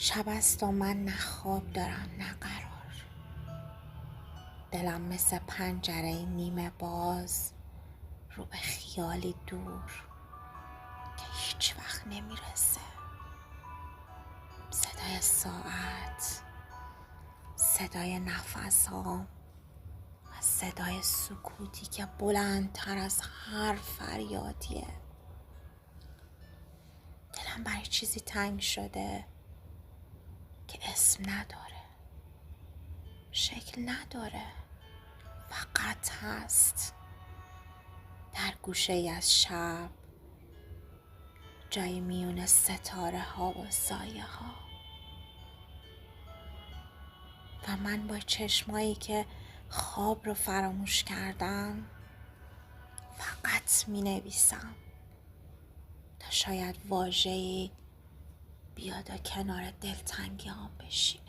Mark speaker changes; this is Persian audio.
Speaker 1: شب است و من نه خواب دارم نه قرار. دلم مثل پنجره نیمه باز رو به خیالی دور که هیچ وقت نمیرسه. صدای ساعت، صدای نفسام و صدای سکوتی که بلندتر از هر فریادیه. دلم برای چیزی تنگ شده که اسم نداره، شکل نداره، فقط هست در گوشه ای از شب، جای میون ستاره ها و سایه ها. و من با چشمایی که خواب رو فراموش کردم فقط می نویسم تا شاید واژه‌ای بیاد و کنار دلتنگی هم بشینه.